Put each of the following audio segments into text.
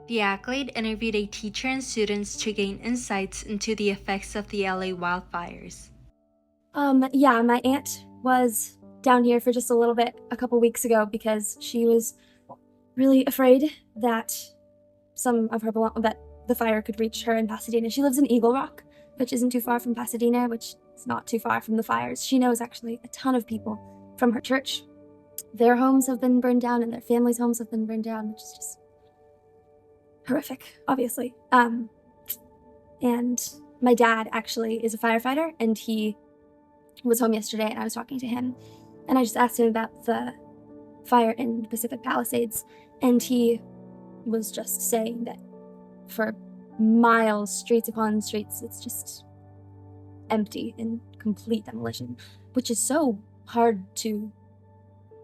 The Accolade interviewed a teacher and students to gain insights into the effects of the LA wildfires. Yeah, my aunt was down here for just a little bit a couple weeks ago because she was really afraid that that the fire could reach her in Pasadena. She lives in Eagle Rock, which isn't too far from Pasadena, which is not too far from the fires. She knows actually a ton of people from her church. Their homes have been burned down and their families' homes have been burned down, which is just horrific, obviously. And my dad actually is a firefighter, and he was home yesterday, and I was talking to him, and I just asked him about the fire in the Pacific Palisades, and he was just saying that for miles, streets upon streets, it's just empty in complete demolition, which is so hard to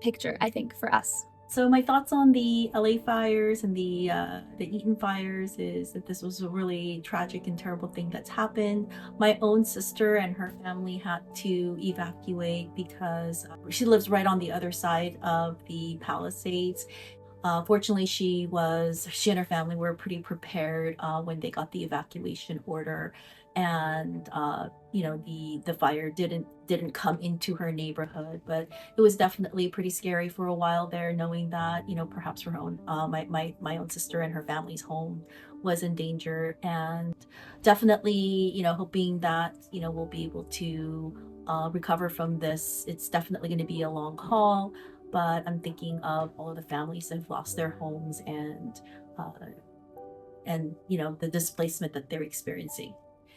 picture, I think, for us. So my thoughts on the LA fires and the Eaton fires is that this was a really tragic and terrible thing that's happened. My own sister and her family had to evacuate because she lives right on the other side of the Palisades. Fortunately, she and her family were pretty prepared when they got the evacuation order, and the fire didn't come into her neighborhood, but it was definitely pretty scary for a while there, knowing that perhaps her own my own sister and her family's home was in danger, and definitely hoping that we'll be able to recover from this. It's definitely going to be a long haul, but I'm thinking of all of the families that have lost their homes and the displacement that they're experiencing.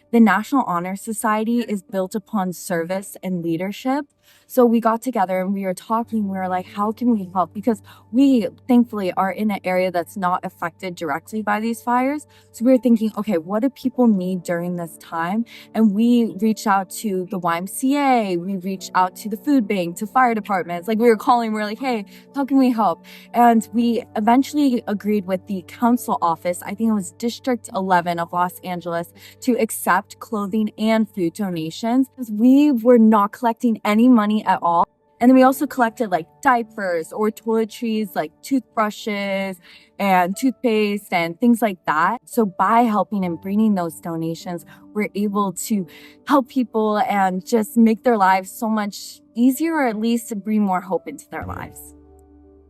The National Honor Society is built upon service and leadership. So we got together and we were talking, we were like, how can we help? Because we thankfully are in an area that's not affected directly by these fires. So we were thinking, okay, what do people need during this time? And we reached out to the YMCA, we reached out to the food bank, to fire departments. Like we were calling, we were like, hey, how can we help? And we eventually agreed with the council office, I think it was District 11 of Los Angeles, to accept clothing and food donations. We were not collecting any money at all. And then we also collected like diapers or toiletries, like toothbrushes and toothpaste and things like that. So by helping and bringing those donations, we're able to help people and just make their lives so much easier, or at least to bring more hope into their lives.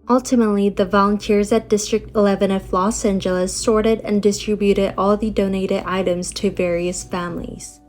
Ultimately, the volunteers at District 11 of Los Angeles sorted and distributed all the donated items to various families.